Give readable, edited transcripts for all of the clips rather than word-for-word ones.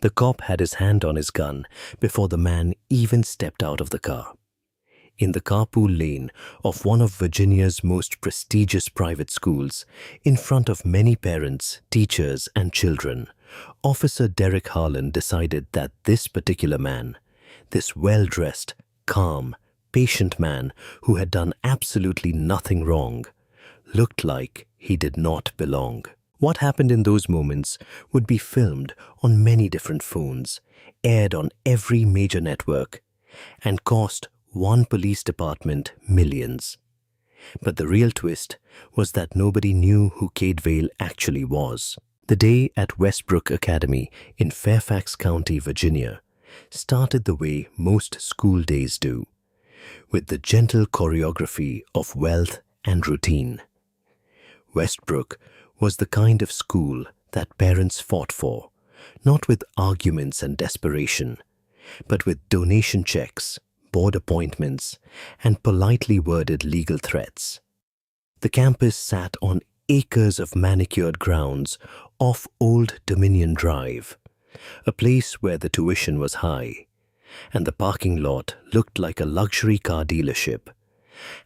The cop had his hand on his gun before the man even stepped out of the car. In the carpool lane of one of Virginia's most prestigious private schools, in front of many parents, teachers, and children, Officer Derek Harlan decided that this particular man, this well-dressed, calm, patient man who had done absolutely nothing wrong, looked like he did not belong. What happened in those moments would be filmed on many different phones, aired on every major network, and cost one police department millions. But the real twist was that nobody knew who Kade Vale actually was. The day at Westbrook Academy in Fairfax County, Virginia, started the way most school days do, with the gentle choreography of wealth and routine. Westbrook was the kind of school that parents fought for, not with arguments and desperation, but with donation checks, board appointments, and politely worded legal threats. The campus sat on acres of manicured grounds off Old Dominion Drive, a place where the tuition was high, and the parking lot looked like a luxury car dealership,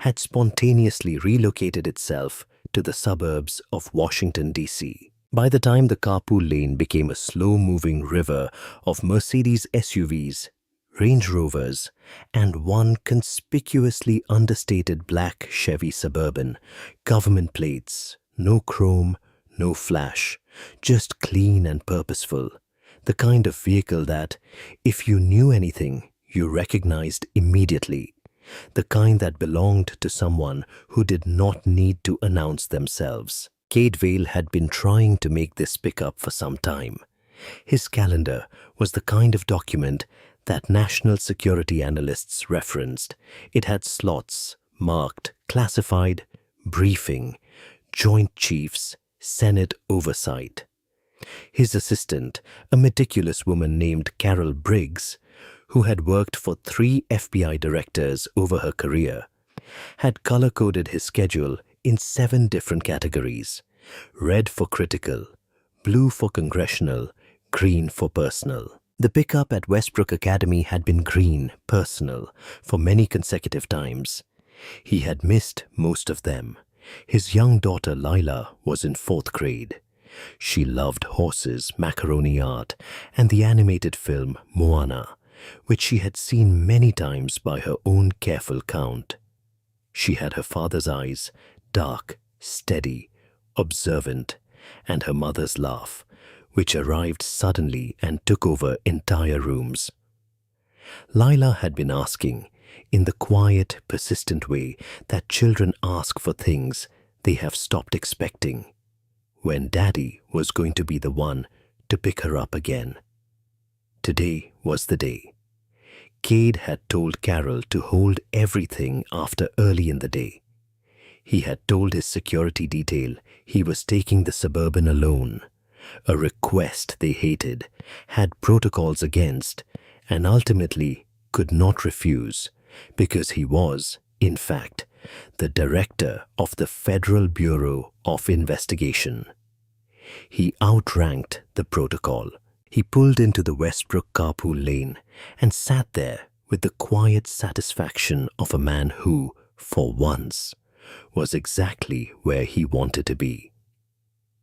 had spontaneously relocated itself to the suburbs of Washington, D.C. By the time the carpool lane became a slow-moving river of Mercedes SUVs, Range Rovers, and one conspicuously understated black Chevy Suburban, government plates, no chrome, no flash, just clean and purposeful, the kind of vehicle that, if you knew anything, you recognized immediately. The kind that belonged to someone who did not need to announce themselves. Kade Vale had been trying to make this pickup for some time. His calendar was the kind of document that national security analysts referenced. It had slots marked classified, briefing, Joint Chiefs, Senate oversight. His assistant, a meticulous woman named Carol Briggs, who had worked for 3 FBI directors over her career, had color-coded his schedule in 7 different categories: red for critical, blue for congressional, green for personal. The pickup at Westbrook Academy had been green, personal, for many consecutive times. He had missed most of them. His young daughter Lila was in 4th grade. She loved horses, macaroni art, and the animated film Moana, which she had seen many times by her own careful count. She had her father's eyes, dark, steady, observant, and her mother's laugh, which arrived suddenly and took over entire rooms. Lila had been asking, in the quiet, persistent way that children ask for things they have stopped expecting, when Daddy was going to be the one to pick her up again. Today was the day. Kade had told Carol to hold everything after early in the day. He had told his security detail he was taking the Suburban alone, a request they hated, had protocols against, and ultimately could not refuse because he was, in fact, the director of the Federal Bureau of Investigation. He outranked the protocol. He pulled into the Westbrook carpool lane and sat there with the quiet satisfaction of a man who, for once, was exactly where he wanted to be.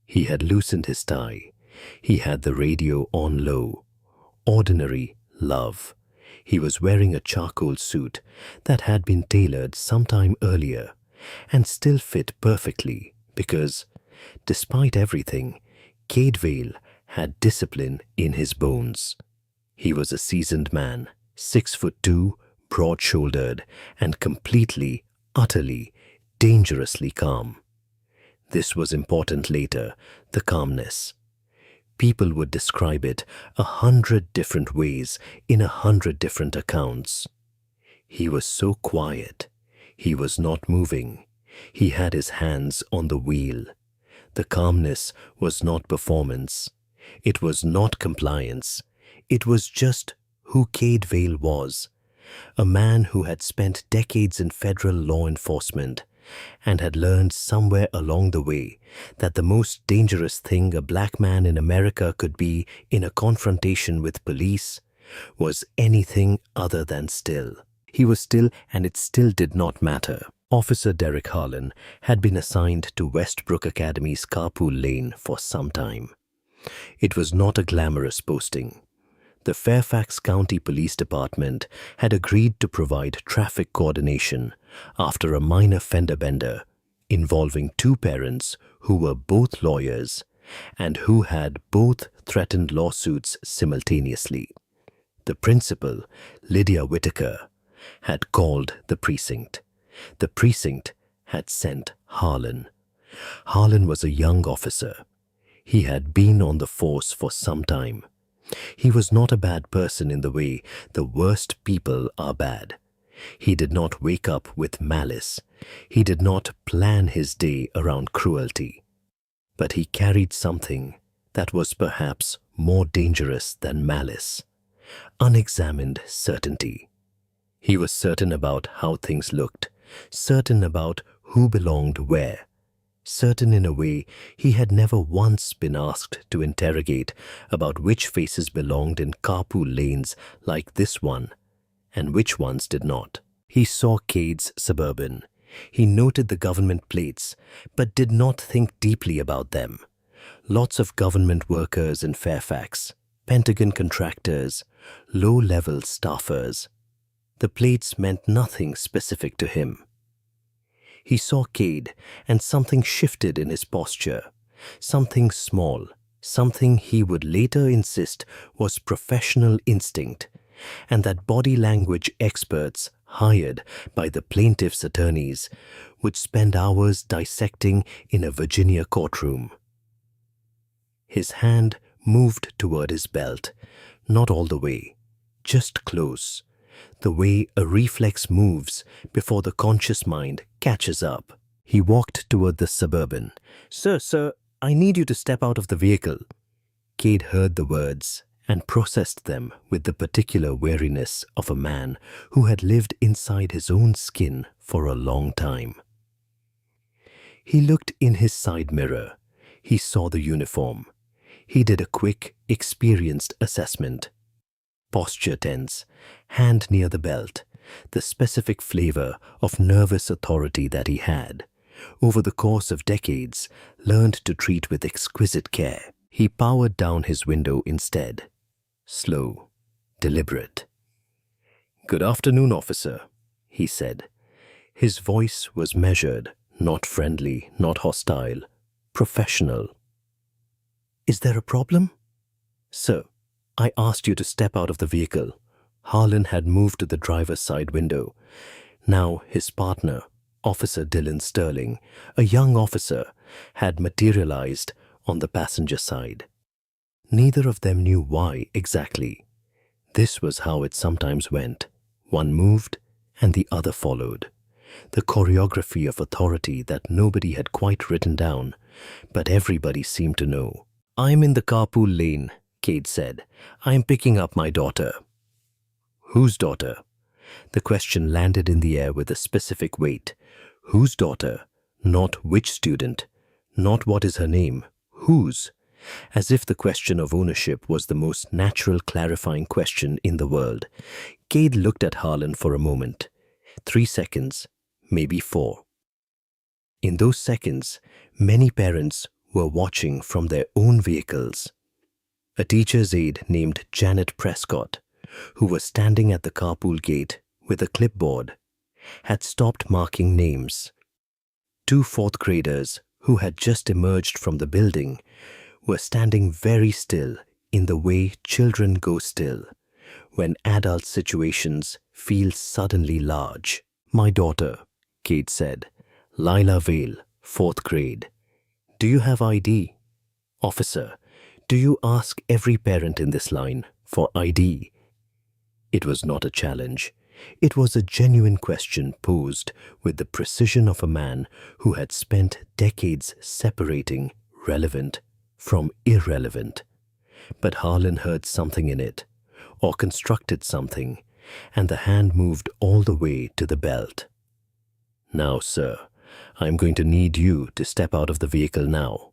He had loosened his tie. He had the radio on low. Ordinary love. He was wearing a charcoal suit that had been tailored sometime earlier and still fit perfectly because, despite everything, Kade Vale had discipline in his bones. He was a seasoned man, 6'2", broad-shouldered, and completely, utterly, dangerously calm. This was important later, the calmness. People would describe it 100 different ways in 100 different accounts. He was so quiet. He was not moving. He had his hands on the wheel. The calmness was not performance. It was not compliance. It was just who Kade Vale was, a man who had spent decades in federal law enforcement, and had learned somewhere along the way that the most dangerous thing a black man in America could be in a confrontation with police was anything other than still. He was still, and it still did not matter. Officer Derek Harlan had been assigned to Westbrook Academy's carpool lane for some time. It was not a glamorous posting. The Fairfax County Police Department had agreed to provide traffic coordination after a minor fender bender involving two parents who were both lawyers and who had both threatened lawsuits simultaneously. The principal, Lydia Whitaker, had called the precinct. The precinct had sent Harlan. Harlan was a young officer. He had been on the force for some time. He was not a bad person in the way the worst people are bad. He did not wake up with malice. He did not plan his day around cruelty. But he carried something that was perhaps more dangerous than malice: unexamined certainty. He was certain about how things looked, certain about who belonged where, certain in a way he had never once been asked to interrogate about which faces belonged in carpool lanes like this one and which ones did not. He saw Kade's Suburban. He noted the government plates, but did not think deeply about them. Lots of government workers in Fairfax, Pentagon contractors, low-level staffers. The plates meant nothing specific to him. He saw Kade, and something shifted in his posture. Something small, something he would later insist was professional instinct, and that body language experts hired by the plaintiff's attorneys would spend hours dissecting in a Virginia courtroom. His hand moved toward his belt, not all the way, just close, the way a reflex moves before the conscious mind catches up. He walked toward the Suburban. Sir, I need you to step out of the vehicle." Kade heard the words and processed them with the particular wariness of a man who had lived inside his own skin for a long time. He looked in his side mirror. He saw the uniform. He did a quick, experienced assessment. Posture tense, hand near the belt, the specific flavor of nervous authority that he had, over the course of decades, learned to treat with exquisite care. He powered down his window instead. Slow, deliberate. "Good afternoon, officer," he said. His voice was measured, not friendly, not hostile, professional. "Is there a problem?" "Sir, I asked you to step out of the vehicle." Harlan had moved to the driver's side window. Now his partner, Officer Dylan Sterling, a young officer, had materialized on the passenger side. Neither of them knew why exactly. This was how it sometimes went. One moved and the other followed. The choreography of authority that nobody had quite written down, but everybody seemed to know. "I'm in the carpool lane," Kade said. "I'm picking up my daughter." "Whose daughter?" The question landed in the air with a specific weight. Whose daughter? Not which student. Not what is her name. Whose? As if the question of ownership was the most natural clarifying question in the world. Kade looked at Harlan for a moment. 3 seconds, maybe 4. In those seconds, many parents were watching from their own vehicles. A teacher's aide named Janet Prescott, who was standing at the carpool gate with a clipboard, had stopped marking names. 2 fourth graders who had just emerged from the building were standing very still in the way children go still when adult situations feel suddenly large. "My daughter," Kade said. "Lila Vale, 4th grade. Do you have ID?" "Officer, do you ask every parent in this line for ID?" It was not a challenge. It was a genuine question posed with the precision of a man who had spent decades separating relevant from irrelevant. But Harlan heard something in it, or constructed something, and the hand moved all the way to the belt. "Now, sir, I'm going to need you to step out of the vehicle now.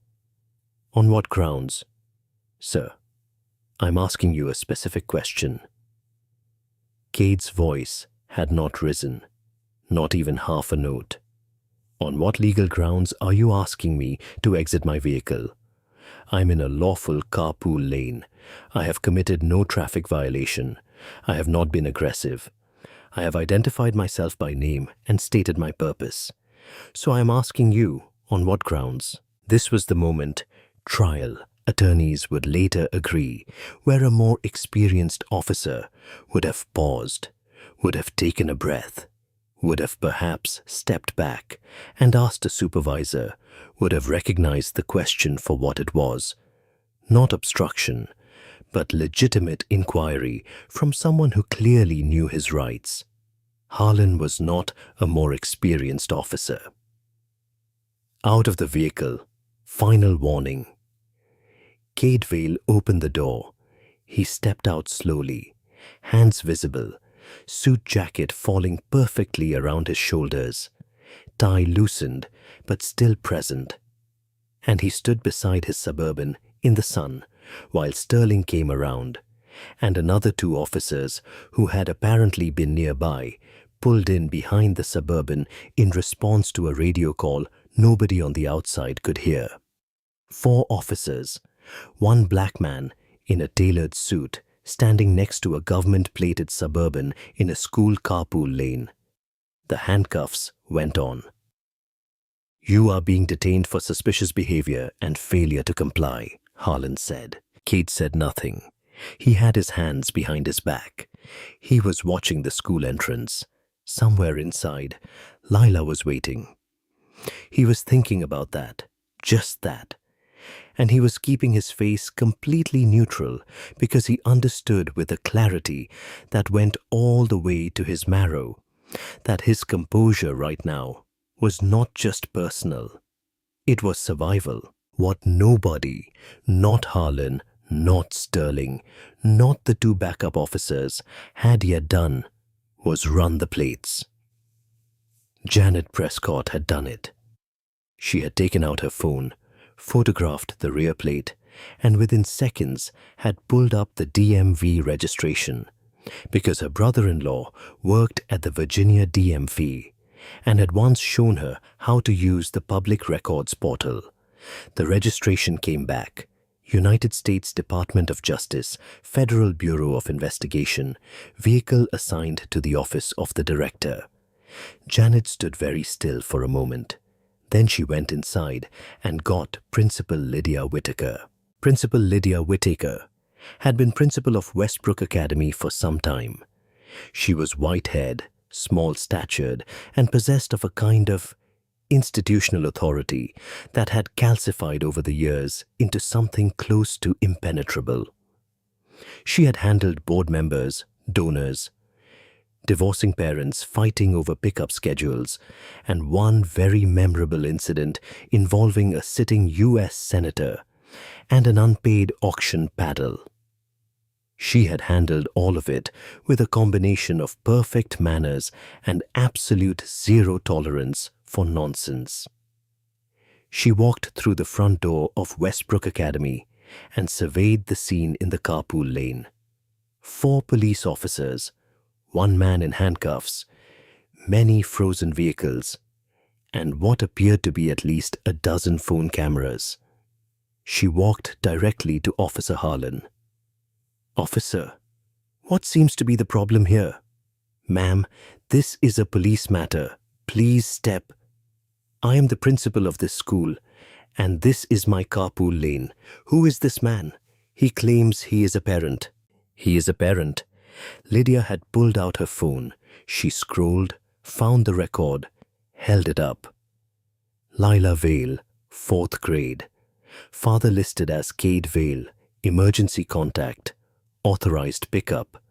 On what grounds? Sir, I'm asking you a specific question. Kade's voice had not risen, not even half a note. On what legal grounds are you asking me to exit my vehicle? I'm in a lawful carpool lane. I have committed no traffic violation. I have not been aggressive. I have identified myself by name and stated my purpose. So I am asking you, on what grounds? This was the moment trial attorneys would later agree, where a more experienced officer would have paused, would have taken a breath, would have perhaps stepped back and asked a supervisor, would have recognized the question for what it was. Not obstruction, but legitimate inquiry from someone who clearly knew his rights. Harlan was not a more experienced officer. Out of the vehicle. Final warning. Kade Vale opened the door. He stepped out slowly, hands visible, suit jacket falling perfectly around his shoulders, tie loosened but still present. And he stood beside his Suburban in the sun while Sterling came around, and another two officers who had apparently been nearby pulled in behind the Suburban in response to a radio call nobody on the outside could hear. 4 officers, one black man in a tailored suit standing next to a government-plated Suburban in a school carpool lane. The handcuffs went on. You are being detained for suspicious behavior and failure to comply, Harlan said. Kade said nothing. He had his hands behind his back. He was watching the school entrance. Somewhere inside, Lila was waiting. He was thinking about that, just that. And he was keeping his face completely neutral because he understood with a clarity that went all the way to his marrow that his composure right now was not just personal. It was survival. What nobody, not Harlan, not Sterling, not the 2 backup officers, had yet done was run the plates. Janet Prescott had done it. She had taken out her phone, photographed the rear plate, and within seconds had pulled up the DMV registration because her brother-in-law worked at the Virginia DMV and had once shown her how to use the public records portal. The registration came back. United States Department of Justice, Federal Bureau of Investigation, vehicle assigned to the office of the director. Janet stood very still for a moment. Then she went inside and got Principal Lydia Whitaker. Principal Lydia Whitaker had been principal of Westbrook Academy for some time. She was white-haired, small-statured, and possessed of a kind of institutional authority that had calcified over the years into something close to impenetrable. She had handled board members, donors, divorcing parents fighting over pickup schedules, and one very memorable incident involving a sitting U.S. senator and an unpaid auction paddle. She had handled all of it with a combination of perfect manners and absolute zero tolerance for nonsense. She walked through the front door of Westbrook Academy and surveyed the scene in the carpool lane. 4 police officers, 1 man in handcuffs, many frozen vehicles, and what appeared to be at least a dozen phone cameras. She walked directly to Officer Harlan. Officer, what seems to be the problem here? Ma'am, this is a police matter. Please step. I am the principal of this school, and this is my carpool lane. Who is this man? He claims he is a parent. He is a parent. Lydia had pulled out her phone. She scrolled, found the record, held it up. Lila Vale, 4th grade. Father listed as Kade Vale, emergency contact, authorized pickup,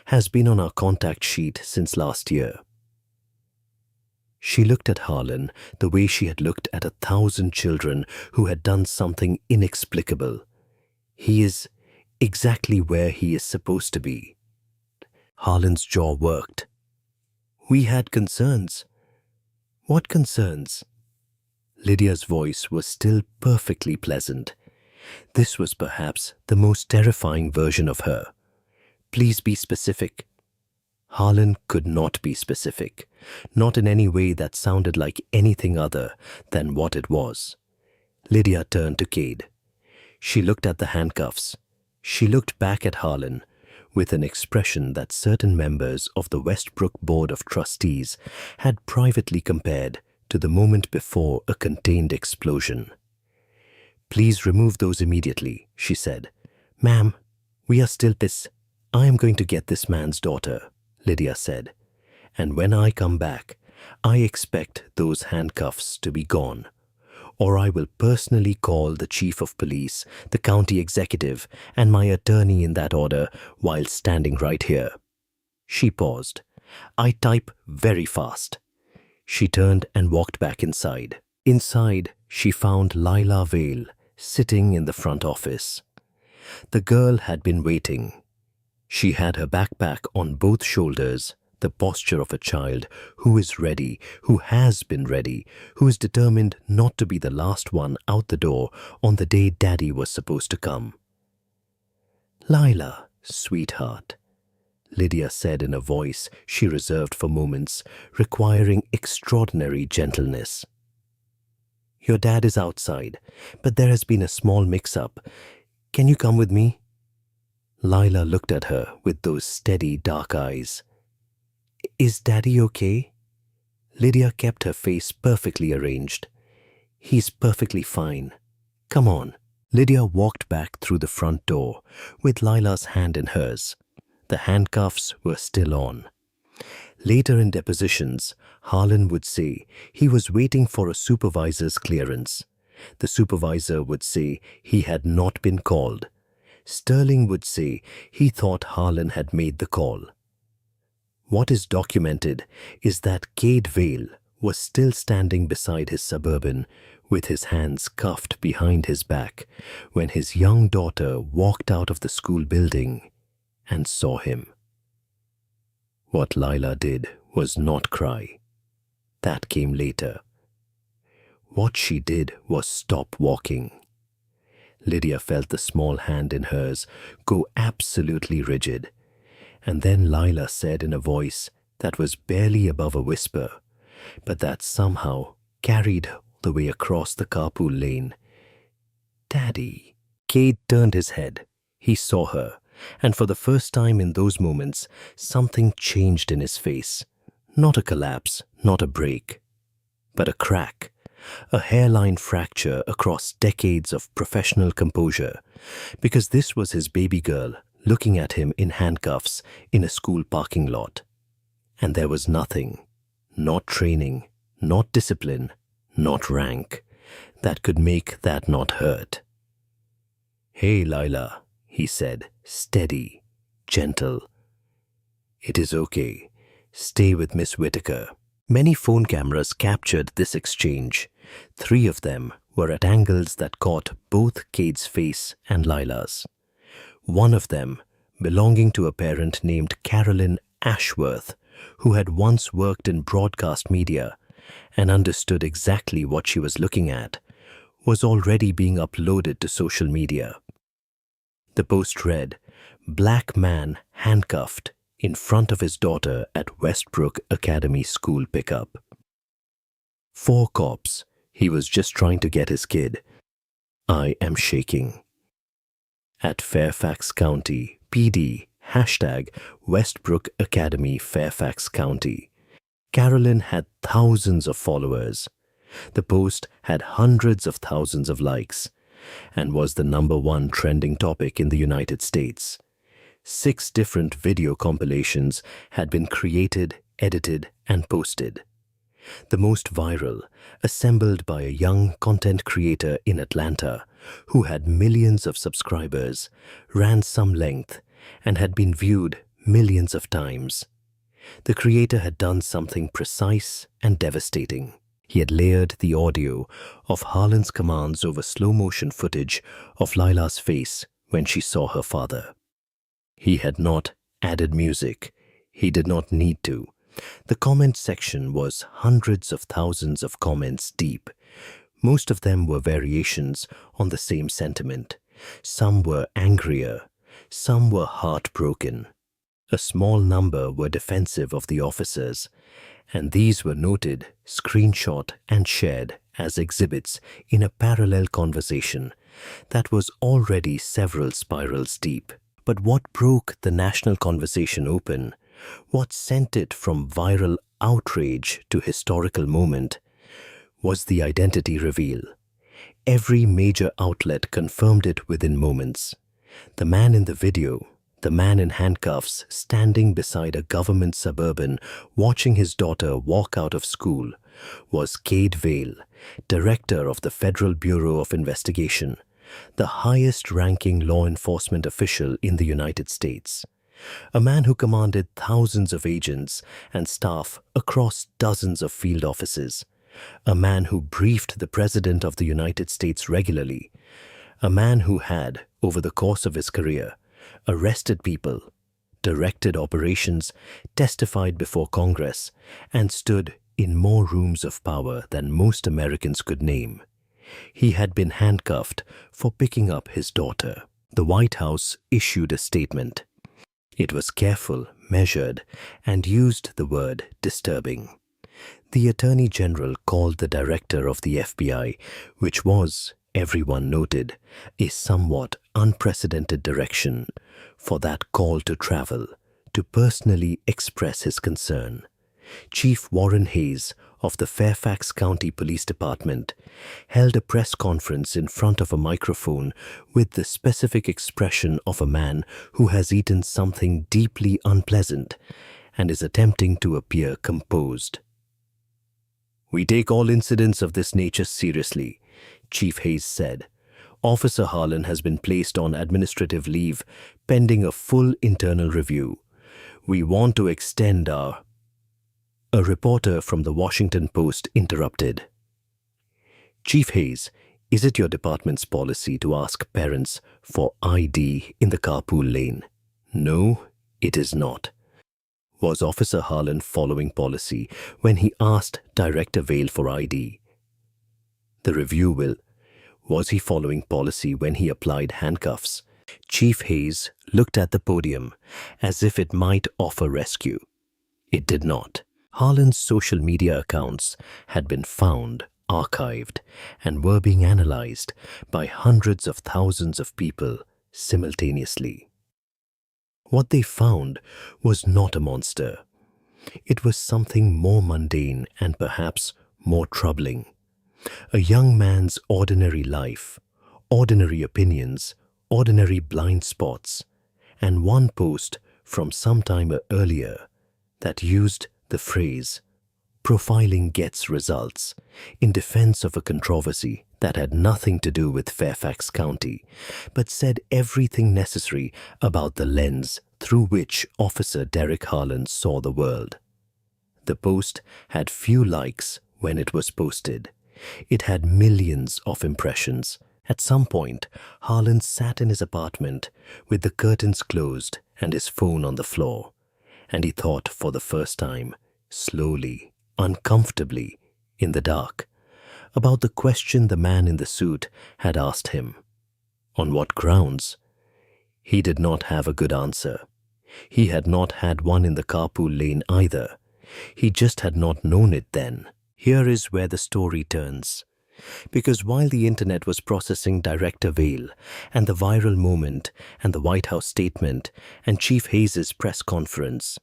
has been on our contact sheet since last year. She looked at Harlan the way she had looked at 1,000 children who had done something inexplicable. He is exactly where he is supposed to be. Harlan's jaw worked. We had concerns. What concerns? Lydia's voice was still perfectly pleasant. This was perhaps the most terrifying version of her. Please be specific. Harlan could not be specific, not in any way that sounded like anything other than what it was. Lydia turned to Kade. She looked at the handcuffs. She looked back at Harlan with an expression that certain members of the Westbrook Board of Trustees had privately compared to the moment before a contained explosion. "Please remove those immediately," she said. "Ma'am, we are still I am going to get this man's daughter," Lydia said. "And when I come back, I expect those handcuffs to be gone. Or I will personally call the chief of police, the county executive, and my attorney in that order while standing right here." She paused. "I type very fast." She turned and walked back inside. Inside, she found Lila Vale sitting in the front office. The girl had been waiting. She had her backpack on both shoulders, the posture of a child who is ready, who has been ready, who is determined not to be the last one out the door on the day Daddy was supposed to come. "Lila, sweetheart," Lydia said in a voice she reserved for moments requiring extraordinary gentleness. "Your dad is outside, but there has been a small mix-up. Can you come with me?" Lila looked at her with those steady dark eyes. "Is Daddy okay?" Lydia kept her face perfectly arranged. "He's perfectly fine. Come on." Lydia walked back through the front door with Lila's hand in hers. The handcuffs were still on. Later in depositions, Harlan would say he was waiting for a supervisor's clearance. The supervisor would say he had not been called. Sterling would say he thought Harlan had made the call. What is documented is that Kade Vale was still standing beside his Suburban with his hands cuffed behind his back when his young daughter walked out of the school building and saw him. What Lila did was not cry. That came later. What she did was stop walking. Lydia felt the small hand in hers go absolutely rigid. And then Lila said in a voice that was barely above a whisper, but that somehow carried the way across the carpool lane, "Daddy." Kade turned his head. He saw her, and for the first time in those moments, something changed in his face. Not a collapse, not a break, but a crack, a hairline fracture across decades of professional composure, because this was his baby girl looking at him in handcuffs in a school parking lot. And there was nothing, not training, not discipline, not rank, that could make that not hurt. "Hey, Lila," he said, steady, gentle. "It is okay. Stay with Miss Whitaker." Many phone cameras captured this exchange. 3 of them were at angles that caught both Kade's face and Lila's. One of them belonging to a parent named Carolyn Ashworth, who had once worked in broadcast media and understood exactly what she was looking at, was already being uploaded to social media. The post read, "Black man handcuffed in front of his daughter at Westbrook Academy School pickup. 4 cops. He was just trying to get his kid. I am shaking." At Fairfax County, PD, #Westbrook Academy Fairfax County. Carolyn had thousands of followers. The post had hundreds of thousands of likes and was the #1 trending topic in the United States. 6 different video compilations had been created, edited, and posted. The most viral, assembled by a young content creator in Atlanta who had millions of subscribers, ran some length, and had been viewed millions of times. The creator had done something precise and devastating. He had layered the audio of Harlan's commands over slow-motion footage of Lila's face when she saw her father. He had not added music. He did not need to. The comment section was hundreds of thousands of comments deep, Most of them were variations on the same sentiment. Some were angrier, some were heartbroken. A small number were defensive of the officers, and these were noted, screenshot, and shared as exhibits in a parallel conversation that was already several spirals deep. But what broke the national conversation open, what sent it from viral outrage to historical moment, was the identity reveal. Every major outlet confirmed it within moments. The man in the video, the man in handcuffs standing beside a government suburban watching his daughter walk out of school, was Kade Vale, director of the Federal Bureau of Investigation, the highest-ranking law enforcement official in the United States. A man who commanded thousands of agents and staff across dozens of field offices. A man who briefed the President of the United States regularly. A man who had, over the course of his career, arrested people, directed operations, testified before Congress, and stood in more rooms of power than most Americans could name. He had been handcuffed for picking up his daughter. The White House issued a statement. It was careful, measured, and used the word disturbing. The Attorney General called the director of the FBI, which was, everyone noted, a somewhat unprecedented direction, for that call to travel, to personally express his concern. Chief Warren Hayes of the Fairfax County Police Department held a press conference in front of a microphone with the specific expression of a man who has eaten something deeply unpleasant and is attempting to appear composed. "We take all incidents of this nature seriously," Chief Hayes said. "Officer Harlan has been placed on administrative leave pending a full internal review. We want to extend our—" A reporter from the Washington Post interrupted. "Chief Hayes, is it your department's policy to ask parents for ID in the carpool lane?" "No, it is not." Was Officer Harlan following policy when he asked Director Vale for ID? The review will. Was he following policy when he applied handcuffs? Chief Hayes looked at the podium as if it might offer rescue. It did not. Harlan's social media accounts had been found, archived, and were being analyzed by hundreds of thousands of people simultaneously. What they found was not a monster. It was something more mundane and perhaps more troubling. A young man's ordinary life, ordinary opinions, ordinary blind spots, and one post from some time earlier that used the phrase, "profiling gets results," in defense of a controversy that had nothing to do with Fairfax County, but said everything necessary about the lens through which Officer Derek Harlan saw the world. The post had few likes when it was posted. It had millions of impressions. At some point, Harlan sat in his apartment with the curtains closed and his phone on the floor, and he thought for the first time, slowly, uncomfortably, in the dark, about the question the man in the suit had asked him. On what grounds? He did not have a good answer. He had not had one in the carpool lane either. He just had not known it then. Here is where the story turns. Because while the internet was processing Director Vale and the viral moment and the White House statement and Chief Hayes' press conference,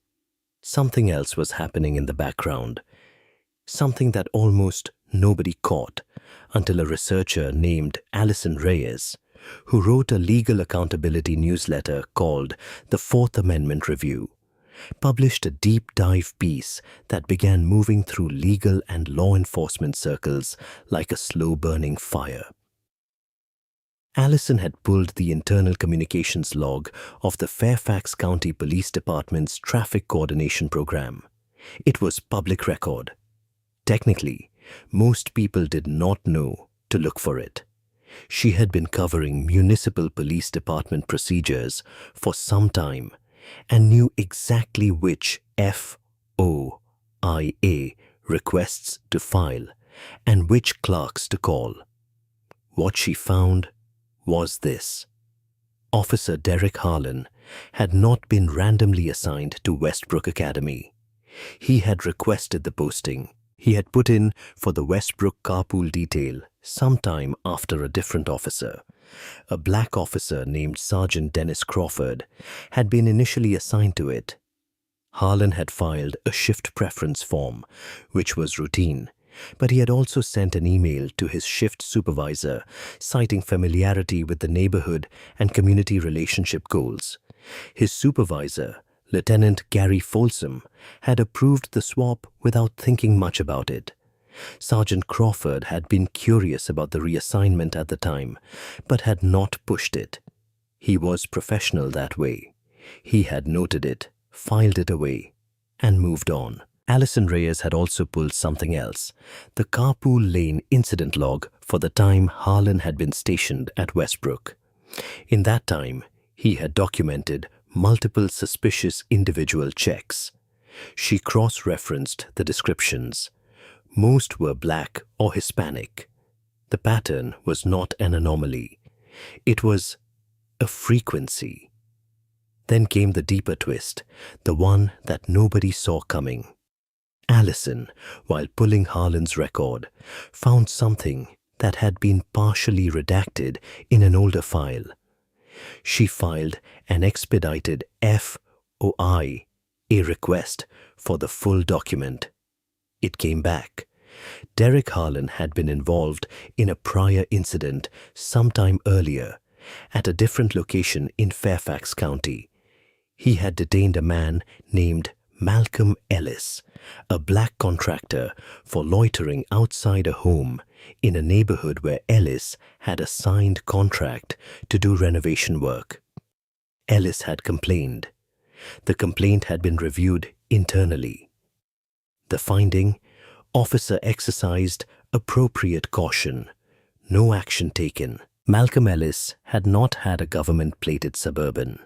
something else was happening in the background. Something that almost nobody caught until a researcher named Allison Reyes, who wrote a legal accountability newsletter called The Fourth Amendment Review, published a deep dive piece that began moving through legal and law enforcement circles like a slow-burning fire. Allison had pulled the internal communications log of the Fairfax County Police Department's traffic coordination program. It was public record. Technically, most people did not know to look for it. She had been covering municipal police department procedures for some time and knew exactly which FOIA requests to file and which clerks to call. What she found was this. Officer Derek Harlan had not been randomly assigned to Westbrook Academy. He had requested the posting. He had put in for the Westbrook carpool detail sometime after a different officer. A black officer named Sergeant Dennis Crawford had been initially assigned to it. Harlan had filed a shift preference form, which was routine, but he had also sent an email to his shift supervisor citing familiarity with the neighborhood and community relationship goals. His supervisor, Lieutenant Gary Folsom, had approved the swap without thinking much about it. Sergeant Crawford had been curious about the reassignment at the time, but had not pushed it. He was professional that way. He had noted it, filed it away, and moved on. Allison Reyes had also pulled something else, the carpool lane incident log for the time Harlan had been stationed at Westbrook. In that time, he had documented multiple suspicious individual checks. She cross-referenced the descriptions. Most were black or Hispanic. The pattern was not an anomaly. It was a frequency. Then came the deeper twist, the one that nobody saw coming. Allison, while pulling Harlan's record, found something that had been partially redacted in an older file. She filed an expedited FOI, a request for the full document. It came back. Derek Harlan had been involved in a prior incident sometime earlier at a different location in Fairfax County. He had detained a man named Malcolm Ellis, a black contractor, for loitering outside a home in a neighborhood where Ellis had a signed contract to do renovation work. Ellis had complained. The complaint had been reviewed internally. The finding: officer exercised appropriate caution. No action taken. Malcolm Ellis had not had a government-plated Suburban.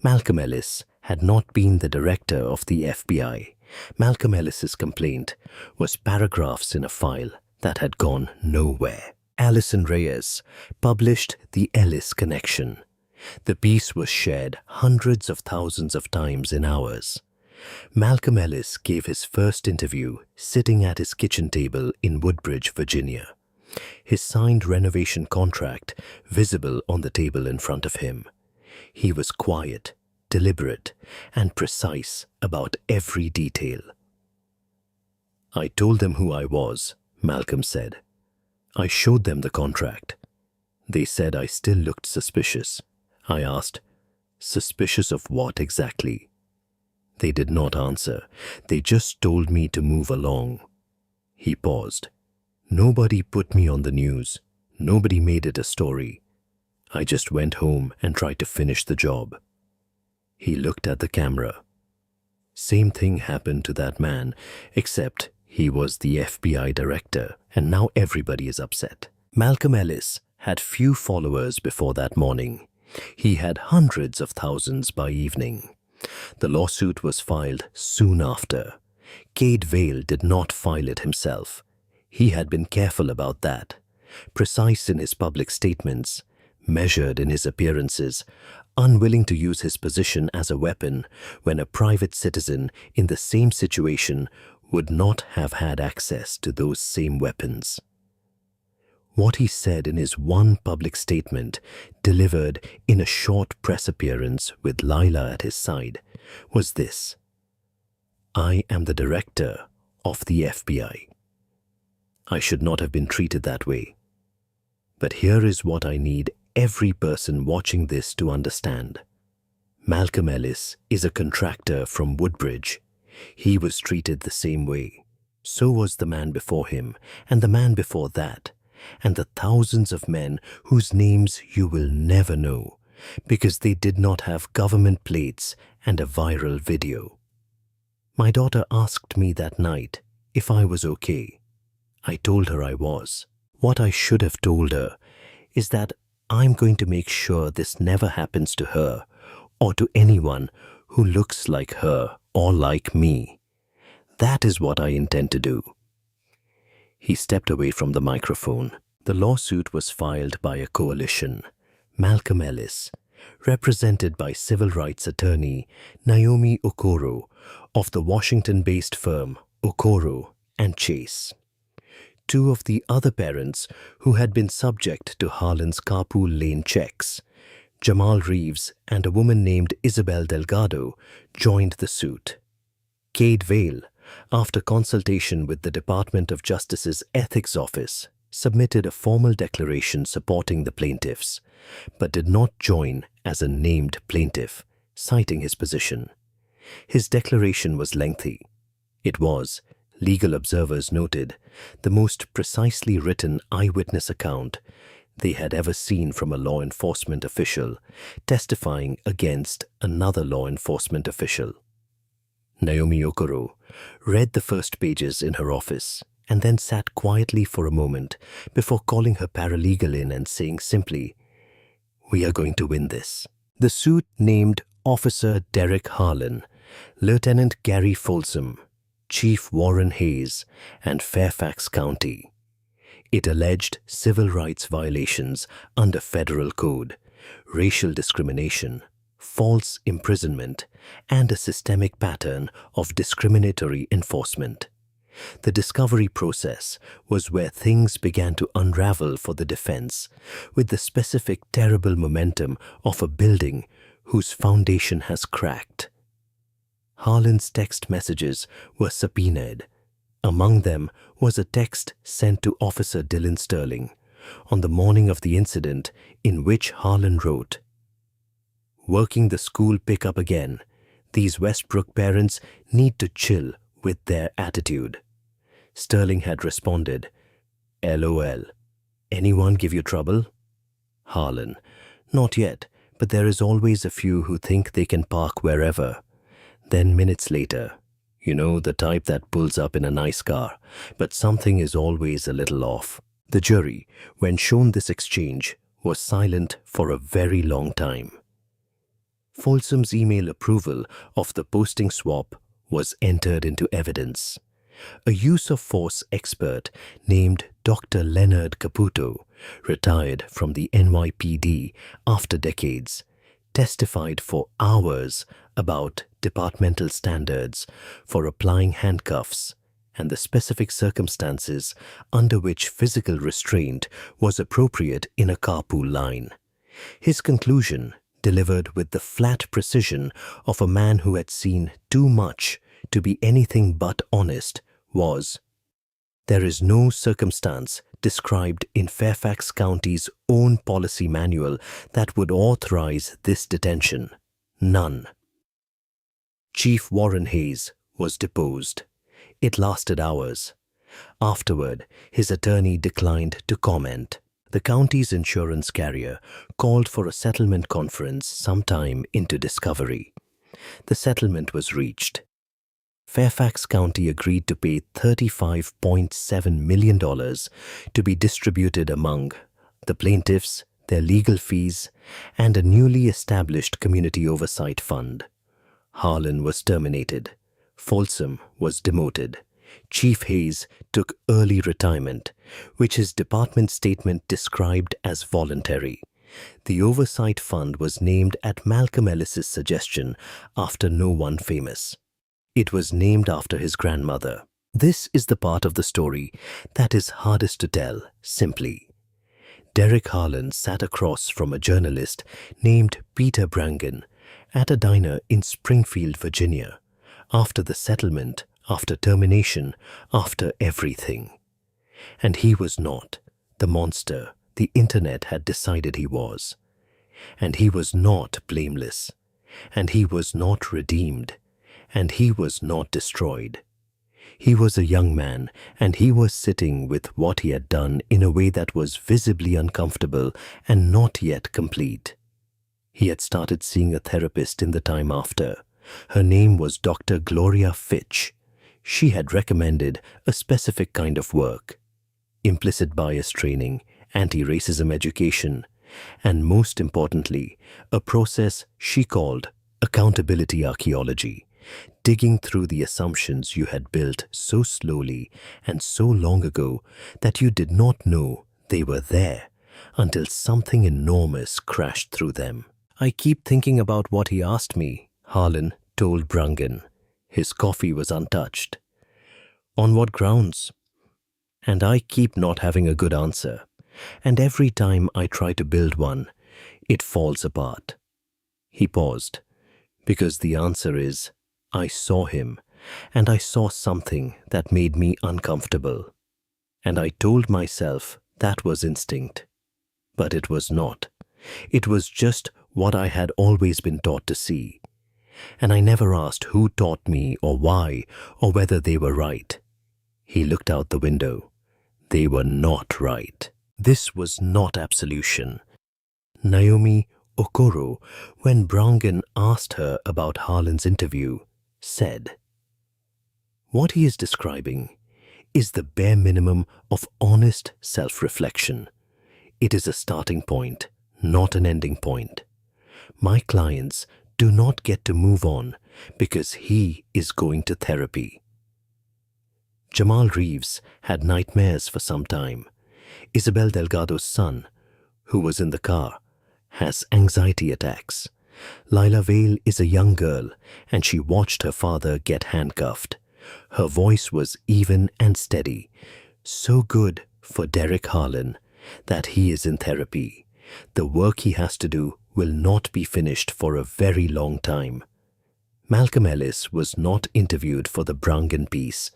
Malcolm Ellis had not been the director of the FBI. Malcolm Ellis's complaint was paragraphs in a file that had gone nowhere. Allison Reyes published The Ellis Connection. The piece was shared hundreds of thousands of times in hours. Malcolm Ellis gave his first interview sitting at his kitchen table in Woodbridge, Virginia. His signed renovation contract visible on the table in front of him. He was quiet, deliberate, and precise about every detail. "I told them who I was," Malcolm said. "I showed them the contract. They said I still looked suspicious. I asked, 'Suspicious of what exactly?' They did not answer. They just told me to move along." He paused. "Nobody put me on the news. Nobody made it a story. I just went home and tried to finish the job." He looked at the camera. Same thing happened to that man, except he was the FBI director, and now everybody is upset. Malcolm Ellis had few followers before that morning. He had hundreds of thousands by evening. The lawsuit was filed soon after. Kade Vale did not file it himself. He had been careful about that, precise in his public statements, measured in his appearances, unwilling to use his position as a weapon when a private citizen in the same situation would not have had access to those same weapons. What he said in his one public statement, delivered in a short press appearance with Lila at his side, was this: "I am the director of the FBI. I should not have been treated that way. But here is what I need every person watching this to understand. Malcolm Ellis is a contractor from Woodbridge. He was treated the same way. So was the man before him, and the man before that, and the thousands of men whose names you will never know, because they did not have government plates and a viral video. My daughter asked me that night if I was okay. I told her I was. What I should have told her is that I'm going to make sure this never happens to her or to anyone who looks like her or like me. That is what I intend to do." He stepped away from the microphone. The lawsuit was filed by a coalition, Malcolm Ellis, represented by civil rights attorney Naomi Okoro of the Washington-based firm Okoro and Chase. Two of the other parents who had been subject to Harlan's carpool lane checks, Jamal Reeves and a woman named Isabel Delgado, joined the suit. Kade Vale, after consultation with the Department of Justice's Ethics Office, submitted a formal declaration supporting the plaintiffs, but did not join as a named plaintiff, citing his position. His declaration was lengthy. It was, legal observers noted, the most precisely written eyewitness account they had ever seen from a law enforcement official testifying against another law enforcement official. Naomi Okoro read the first pages in her office and then sat quietly for a moment before calling her paralegal in and saying simply, "We are going to win this." The suit named Officer Derek Harlan, Lieutenant Gary Folsom, Chief Warren Hayes, and Fairfax County. It alleged civil rights violations under federal code, racial discrimination, false imprisonment, and a systemic pattern of discriminatory enforcement. The discovery process was where things began to unravel for the defense, with the specific terrible momentum of a building whose foundation has cracked. Harlan's text messages were subpoenaed. Among them was a text sent to Officer Dylan Sterling on the morning of the incident, in which Harlan wrote, "Working the school pickup again. These Westbrook parents need to chill with their attitude." Sterling had responded, "LOL. Anyone give you trouble?" Harlan, "Not yet, but there is always a few who think they can park wherever." Then minutes later, "You know, the type that pulls up in a nice car, but something is always a little off." The jury, when shown this exchange, was silent for a very long time. Folsom's email approval of the posting swap was entered into evidence. A use of force expert named Dr. Leonard Caputo, retired from the NYPD after decades, testified for hours about departmental standards for applying handcuffs and the specific circumstances under which physical restraint was appropriate in a carpool line. His conclusion, delivered with the flat precision of a man who had seen too much to be anything but honest, was, "There is no circumstance described in Fairfax County's own policy manual that would authorize this detention. None." Chief Warren Hayes was deposed. It lasted hours. Afterward, his attorney declined to comment. The county's insurance carrier called for a settlement conference sometime into discovery. The settlement was reached. Fairfax County agreed to pay $35.7 million to be distributed among the plaintiffs, their legal fees, and a newly established community oversight fund. Harlan was terminated. Folsom was demoted. Chief Hayes took early retirement, which his department statement described as voluntary. The oversight fund was named at Malcolm Ellis's suggestion after no one famous. It was named after his grandmother. This is the part of the story that is hardest to tell simply. Derek Harlan sat across from a journalist named Peter Brangan at a diner in Springfield, Virginia, after the settlement, after termination, after everything. And he was not the monster the internet had decided he was. And he was not blameless. And he was not redeemed. And he was not destroyed. He was a young man, and he was sitting with what he had done in a way that was visibly uncomfortable and not yet complete. He had started seeing a therapist in the time after. Her name was Dr. Gloria Fitch. She had recommended a specific kind of work: implicit bias training, anti-racism education, and most importantly, a process she called accountability archaeology, digging through the assumptions you had built so slowly and so long ago that you did not know they were there until something enormous crashed through them. I keep thinking about what he asked me, Harlan told Brungen. His coffee was untouched. On what grounds? And I keep not having a good answer. And every time I try to build one, it falls apart. He paused, because the answer is, I saw him, and I saw something that made me uncomfortable. And I told myself that was instinct. But it was not. It was just what I had always been taught to see. And I never asked who taught me or why or whether they were right. He looked out the window. They were not right. This was not absolution. Naomi Okoro, when Brungen asked her about Harlan's interview, said, "What he is describing is the bare minimum of honest self-reflection. It is a starting point, not an ending point. My clients do not get to move on because he is going to therapy." Jamal Reeves had nightmares for some time. Isabel Delgado's son, who was in the car, has anxiety attacks. Lila Vale is a young girl, and she watched her father get handcuffed. Her voice was even and steady, so good for Derek Harlan that he is in therapy. The work he has to do will not be finished for a very long time. Malcolm Ellis was not interviewed for the Brungen piece.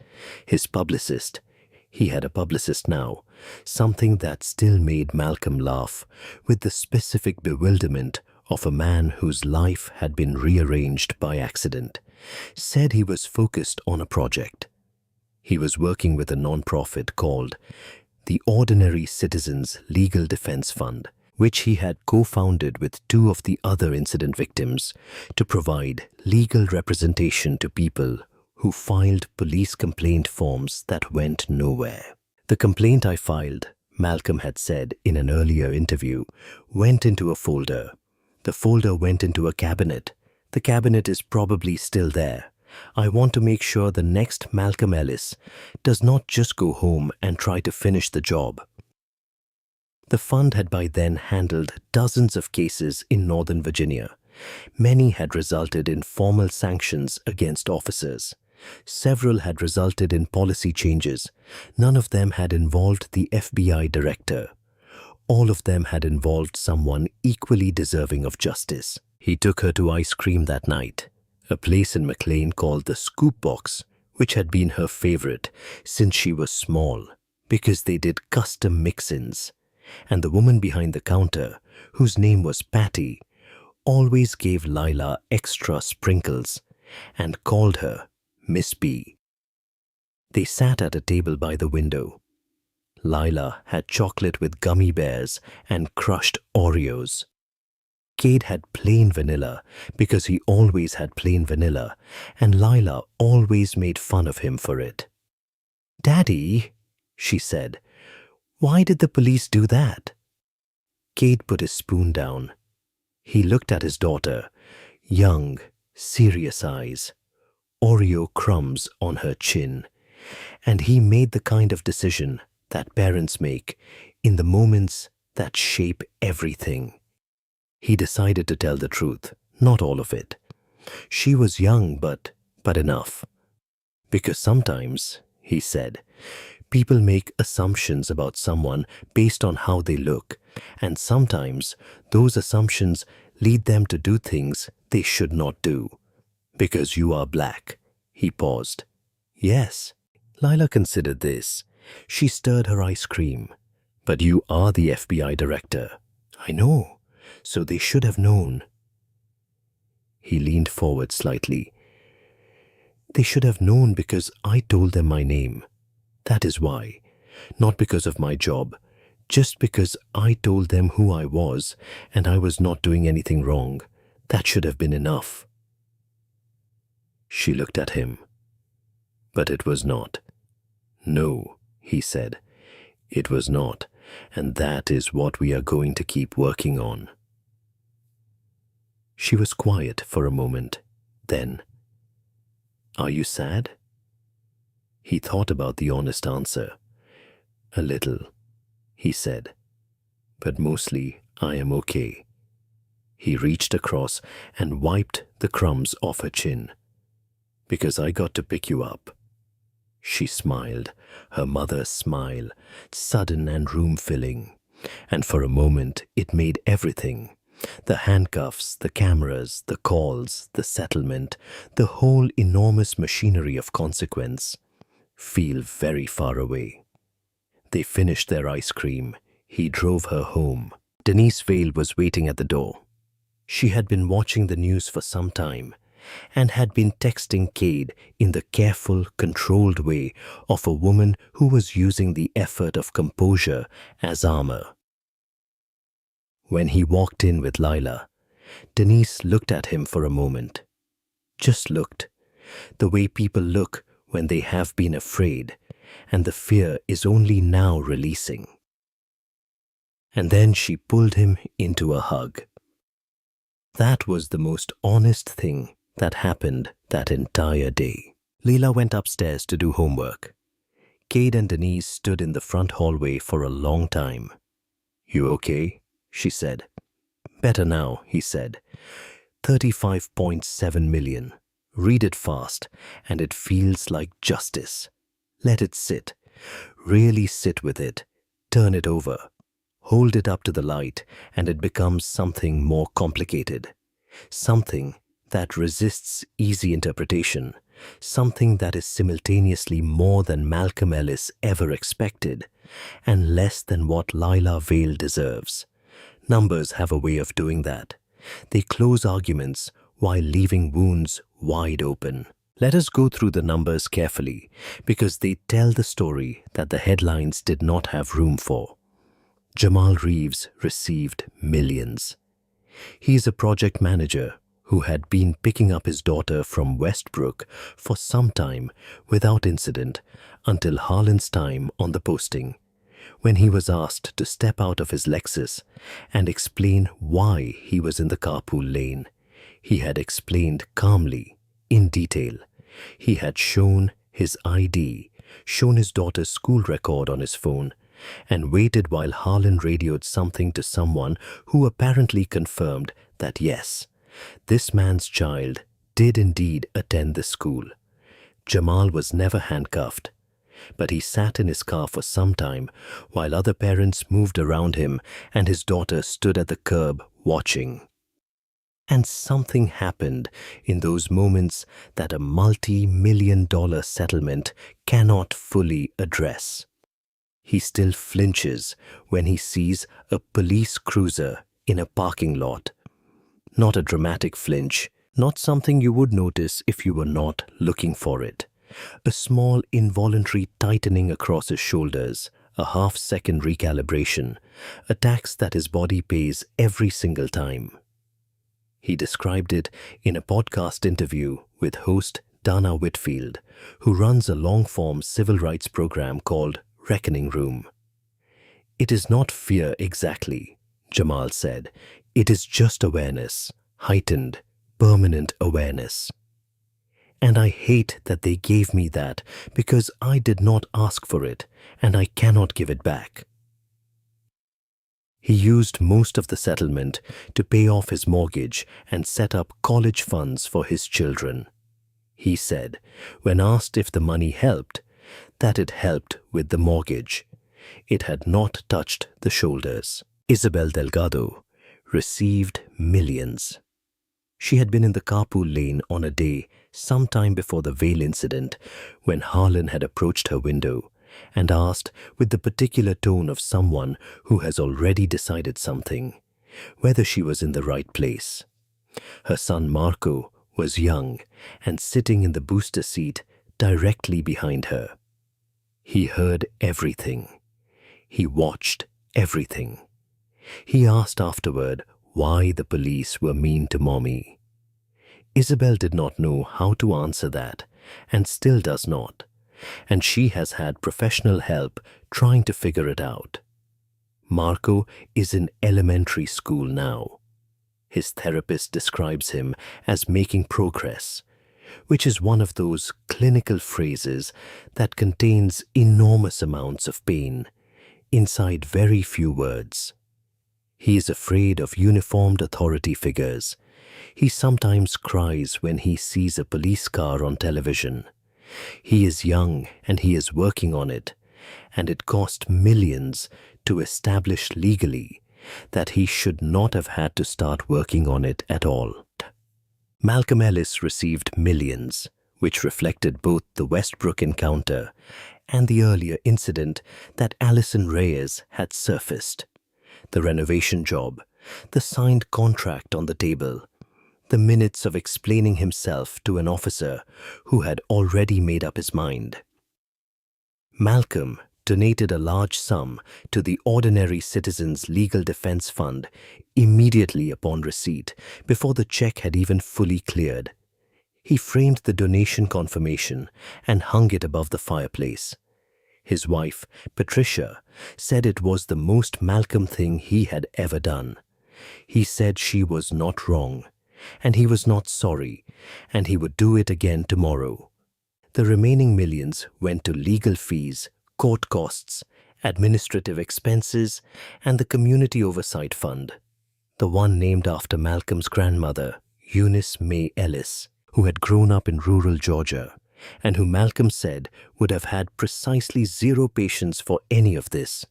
His publicist, he had a publicist now, something that still made Malcolm laugh, with the specific bewilderment of a man whose life had been rearranged by accident, said he was focused on a project. He was working with a non-profit called the Ordinary Citizens Legal Defense Fund, which he had co-founded with two of the other incident victims to provide legal representation to people who filed police complaint forms that went nowhere. The complaint I filed, Malcolm had said in an earlier interview, went into a folder. The folder went into a cabinet. The cabinet is probably still there. I want to make sure the next Malcolm Ellis does not just go home and try to finish the job. The fund had by then handled dozens of cases in Northern Virginia. Many had resulted in formal sanctions against officers. Several had resulted in policy changes. None of them had involved the FBI director. All of them had involved someone equally deserving of justice. He took her to ice cream that night, a place in McLean called the Scoop Box, which had been her favorite since she was small, because they did custom mix-ins. And the woman behind the counter, whose name was Patty, always gave Lila extra sprinkles and called her Miss B. They sat at a table by the window. Lila had chocolate with gummy bears and crushed Oreos. Kade had plain vanilla because he always had plain vanilla, and Lila always made fun of him for it. "Daddy," she said, "why did the police do that?" Kade put his spoon down. He looked at his daughter, young, serious eyes, Oreo crumbs on her chin, and he made the kind of decision that parents make in the moments that shape everything. He decided to tell the truth, not all of it. She was young, but enough. Because sometimes, he said, people make assumptions about someone based on how they look, and sometimes those assumptions lead them to do things they should not do. Because you are black. He paused. Yes. Lila considered this. She stirred her ice cream. But you are the FBI director. I know. So they should have known. He leaned forward slightly. They should have known because I told them my name. That is why. Not because of my job. Just because I told them who I was and I was not doing anything wrong. That should have been enough. She looked at him. But it was not. No, he said. It was not, and that is what we are going to keep working on. She was quiet for a moment. Then, Are you sad? He thought about the honest answer. A little, he said, but mostly I am okay. He reached across and wiped the crumbs off her chin. Because I got to pick you up. She smiled, her mother's smile, sudden and room-filling. And for a moment it made everything, the handcuffs, the cameras, the calls, the settlement, the whole enormous machinery of consequence, feel very far away. They finished their ice cream. He drove her home. Denise Vale was waiting at the door. She had been watching the news for some time and had been texting Kade in the careful, controlled way of a woman who was using the effort of composure as armor. When he walked in with Lila, Denise looked at him for a moment. Just looked, the way people look when they have been afraid and the fear is only now releasing. And then she pulled him into a hug. That was the most honest thing that happened that entire day. Leela went upstairs to do homework. Kade and Denise stood in the front hallway for a long time. You okay? She said. Better now, he said. 35.7 million. Read it fast, and it feels like justice. Let it sit. Really sit with it. Turn it over. Hold it up to the light, and it becomes something more complicated. Something that resists easy interpretation. Something that is simultaneously more than Malcolm Ellis ever expected, and less than what Lila Vale deserves. Numbers have a way of doing that. They close arguments while leaving wounds wide open. Let us go through the numbers carefully, because they tell the story that the headlines did not have room for. Jamal Reeves received millions. He is a project manager who had been picking up his daughter from Westbrook for some time without incident until Harlan's time on the posting, when he was asked to step out of his Lexus and explain why he was in the carpool lane. He had explained calmly, in detail. He had shown his ID, shown his daughter's school record on his phone, and waited while Harlan radioed something to someone who apparently confirmed that yes, this man's child did indeed attend the school. Jamal was never handcuffed, but he sat in his car for some time while other parents moved around him and his daughter stood at the curb watching. And something happened in those moments that a multi-million-dollar settlement cannot fully address. He still flinches when he sees a police cruiser in a parking lot. Not a dramatic flinch, not something you would notice if you were not looking for it. A small involuntary tightening across his shoulders, a half-second recalibration, a tax that his body pays every single time. He described it in a podcast interview with host Dana Whitfield, who runs a long-form civil rights program called Reckoning Room. It is not fear exactly, Jamal said. It is just awareness, heightened, permanent awareness. And I hate that they gave me that because I did not ask for it and I cannot give it back. He used most of the settlement to pay off his mortgage and set up college funds for his children. He said, when asked if the money helped, that it helped with the mortgage. It had not touched the shoulders. Isabel Delgado received millions. She had been in the carpool lane on a day sometime before the Vale incident when Harlan had approached her window and asked with the particular tone of someone who has already decided something, whether she was in the right place. Her son Marco was young and sitting in the booster seat directly behind her. He heard everything. He watched everything. He asked afterward why the police were mean to Mommy. Isabel did not know how to answer that and still does not, and she has had professional help trying to figure it out. Marco is in elementary school now. His therapist describes him as making progress, which is one of those clinical phrases that contains enormous amounts of pain inside very few words. He is afraid of uniformed authority figures. He sometimes cries when he sees a police car on television. He is young and he is working on it, and it cost millions to establish legally that he should not have had to start working on it at all. Malcolm Ellis received millions, which reflected both the Westbrook encounter and the earlier incident that Alison Reyes had surfaced. The renovation job, the signed contract on the table, the minutes of explaining himself to an officer who had already made up his mind. Malcolm donated a large sum to the Ordinary Citizens Legal Defense Fund immediately upon receipt, before the check had even fully cleared. He framed the donation confirmation and hung it above the fireplace. His wife, Patricia, said it was the most Malcolm thing he had ever done. He said she was not wrong, and he was not sorry, and he would do it again tomorrow. The remaining millions went to legal fees, court costs, administrative expenses, and the Community Oversight Fund, the one named after Malcolm's grandmother, Eunice May Ellis, who had grown up in rural Georgia, and who Malcolm said would have had precisely zero patience for any of this,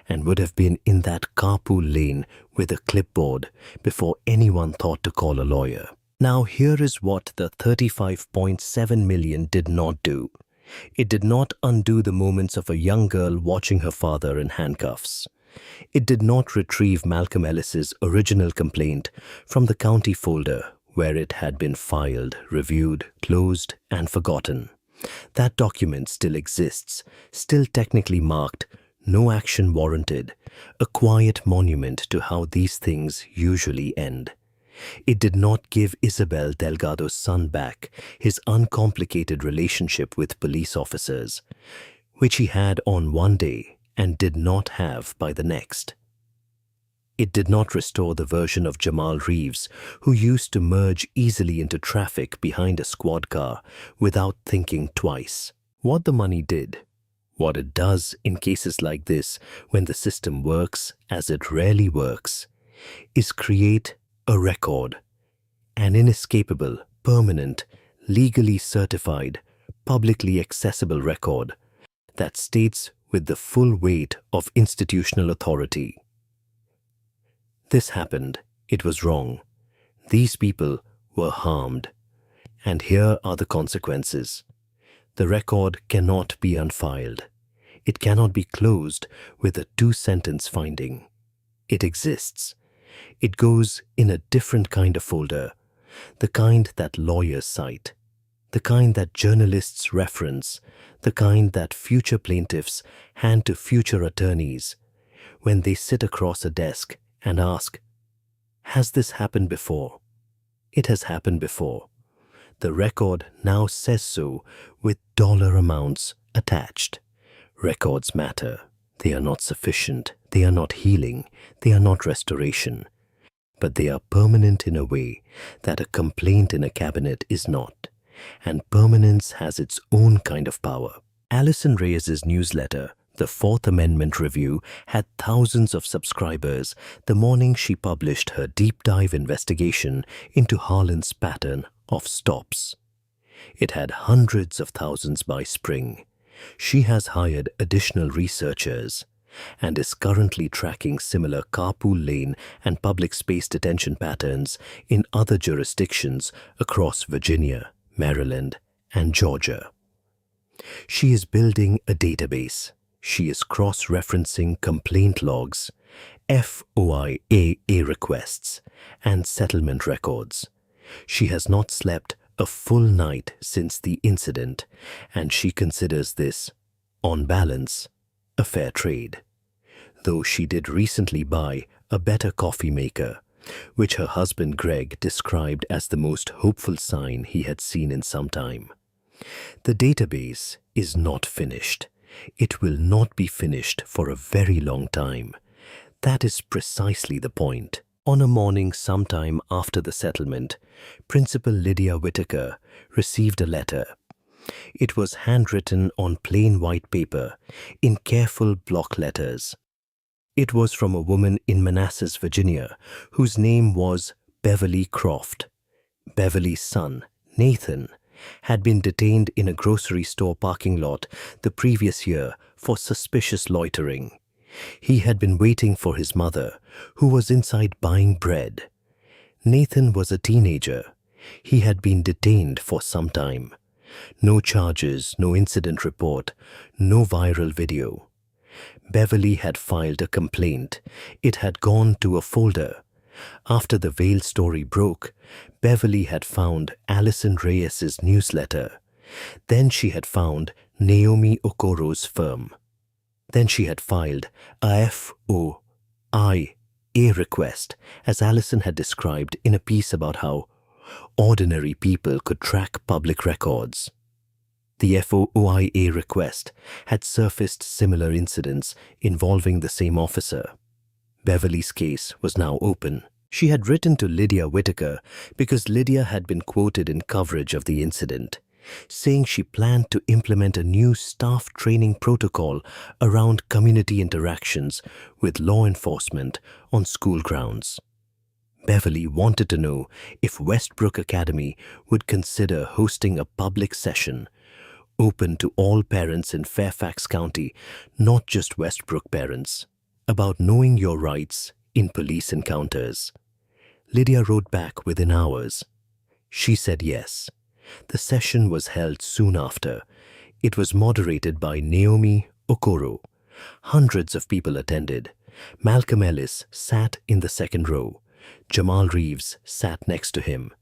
and would have been in that carpool lane with a clipboard before anyone thought to call a lawyer. Now here is what the $35.7 million did not do. It did not undo the moments of a young girl watching her father in handcuffs. It did not retrieve Malcolm Ellis's original complaint from the county folder where it had been filed, reviewed, closed, and forgotten. That document still exists, still technically marked "No action warranted," a quiet monument to how these things usually end. It did not give Isabel Delgado's son back his uncomplicated relationship with police officers, which he had on one day and did not have by the next. It did not restore the version of Jamal Reeves who used to merge easily into traffic behind a squad car without thinking twice. What the money did, what it does in cases like this when the system works as it rarely works, is create a record, an inescapable, permanent, legally certified, publicly accessible record that states with the full weight of institutional authority: this happened, it was wrong, these people were harmed, and here are the consequences. The record cannot be unfiled. It cannot be closed with a two-sentence finding. It exists. It goes in a different kind of folder, the kind that lawyers cite, the kind that journalists reference, the kind that future plaintiffs hand to future attorneys when they sit across a desk and ask, "Has this happened before?" It has happened before. The record now says so with dollar amounts attached. Records matter. They are not sufficient. They are not healing. They are not restoration. But they are permanent in a way that a complaint in a cabinet is not. And permanence has its own kind of power. Alison Reyes's newsletter, The Fourth Amendment Review, had thousands of subscribers the morning she published her deep dive investigation into Harlan's pattern of stops. It had hundreds of thousands by spring. She has hired additional researchers and is currently tracking similar carpool lane and public space detention patterns in other jurisdictions across Virginia, Maryland, and Georgia. She is building a database. She is cross-referencing complaint logs, FOIA requests, and settlement records. She has not slept a full night since the incident, and she considers this, on balance, a fair trade. Though she did recently buy a better coffee maker, which her husband Greg described as the most hopeful sign he had seen in some time. The database is not finished. It will not be finished for a very long time. That is precisely the point. On a morning sometime after the settlement, Principal Lydia Whitaker received a letter. It was handwritten on plain white paper in careful block letters. It was from a woman in Manassas, Virginia, whose name was Beverly Croft. Beverly's son, Nathan, had been detained in a grocery store parking lot the previous year for suspicious loitering. He had been waiting for his mother, who was inside buying bread. Nathan was a teenager. He had been detained for some time. No charges, no incident report, no viral video. Beverly had filed a complaint. It had gone to a folder. After the Vale story broke, Beverly had found Allison Reyes's newsletter. Then she had found Naomi Okoro's firm. Then she had filed a FOIA request, as Allison had described in a piece about how ordinary people could track public records. The FOIA request had surfaced similar incidents involving the same officer. Beverly's case was now open. She had written to Lydia Whitaker because Lydia had been quoted in coverage of the incident, saying she planned to implement a new staff training protocol around community interactions with law enforcement on school grounds. Beverly wanted to know if Westbrook Academy would consider hosting a public session open to all parents in Fairfax County, not just Westbrook parents, about knowing your rights in police encounters. Lydia wrote back within hours. She said yes. The session was held soon after. It was moderated by Naomi Okoro. Hundreds of people attended. Malcolm Ellis sat in the second row. Jamal Reeves sat next to him.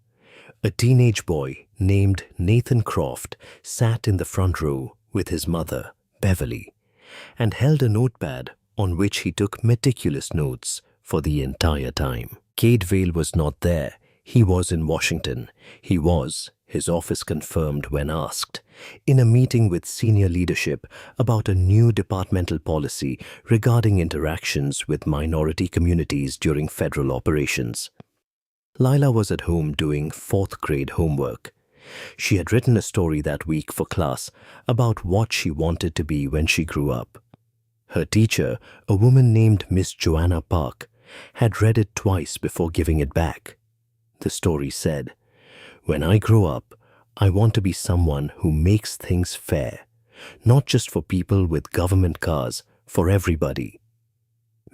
A teenage boy named Nathan Croft sat in the front row with his mother, Beverly, and held a notepad on which he took meticulous notes for the entire time. Kade Vale was not there. He was in Washington. He was, his office confirmed when asked, in a meeting with senior leadership about a new departmental policy regarding interactions with minority communities during federal operations. Lila was at home doing fourth grade homework. She had written a story that week for class about what she wanted to be when she grew up. Her teacher, a woman named Miss Joanna Park, had read it twice before giving it back. The story said, "When I grow up, I want to be someone who makes things fair, not just for people with government cars, for everybody."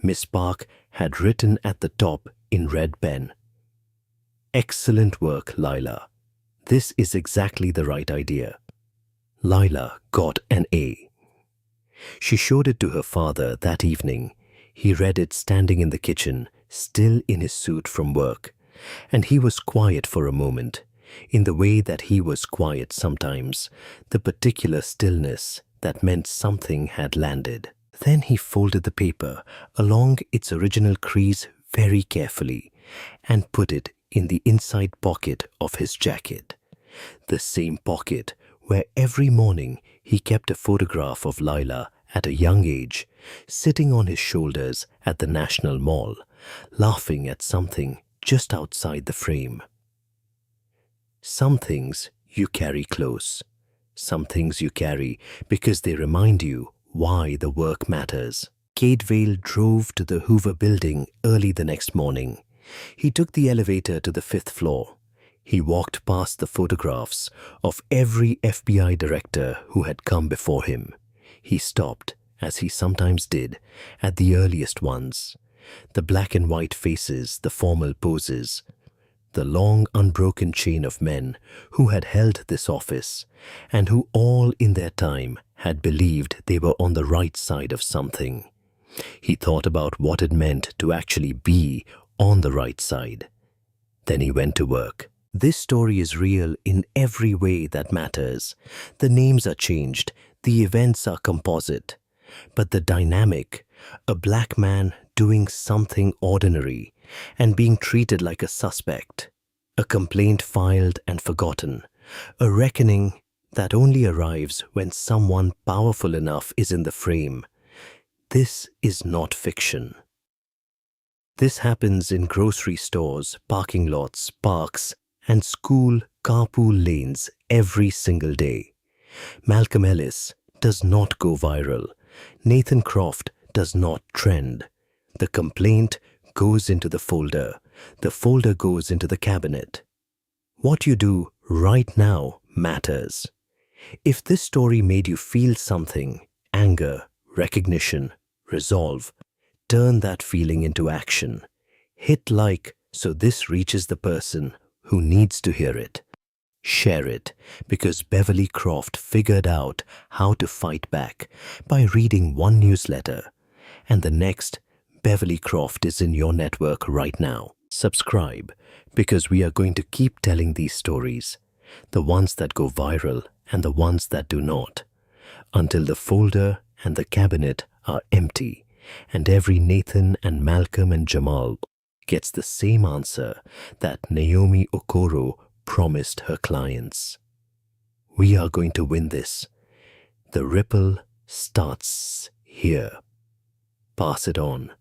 Miss Park had written at the top in red pen, "Excellent work, Lila. This is exactly the right idea." Lila got an A. She showed it to her father that evening. He read it standing in the kitchen, still in his suit from work, and he was quiet for a moment, in the way that he was quiet sometimes, the particular stillness that meant something had landed. Then he folded the paper along its original crease very carefully and put it in the inside pocket of his jacket, the same pocket where every morning he kept a photograph of Lila at a young age, sitting on his shoulders at the National Mall, laughing at something just outside the frame. Some things you carry close. Some things you carry because they remind you why the work matters. Kade Vale drove to the Hoover Building early the next morning. He took the elevator to the 5th floor. He walked past the photographs of every FBI director who had come before him. He stopped, as he sometimes did, at the earliest ones. The black and white faces, the formal poses, the long unbroken chain of men who had held this office and who all in their time had believed they were on the right side of something. He thought about what it meant to actually be on the right side. Then he went to work. This story is real in every way that matters. The names are changed, the events are composite. But the dynamic, a black man doing something ordinary and being treated like a suspect, a complaint filed and forgotten, a reckoning that only arrives when someone powerful enough is in the frame. This is not fiction. This happens in grocery stores, parking lots, parks, and school carpool lanes every single day. Malcolm Ellis does not go viral. Nathan Croft does not trend. The complaint goes into the folder. The folder goes into the cabinet. What you do right now matters. If this story made you feel something, anger, recognition, resolve, turn that feeling into action. Hit like so this reaches the person who needs to hear it. Share it because Beverly Croft figured out how to fight back by reading one newsletter, and the next Beverly Croft is in your network right now. Subscribe because we are going to keep telling these stories, the ones that go viral and the ones that do not, until the folder and the cabinet are empty and every Nathan and Malcolm and Jamal gets the same answer that Naomi Okoro promised her clients. We are going to win this. The ripple starts here. Pass it on.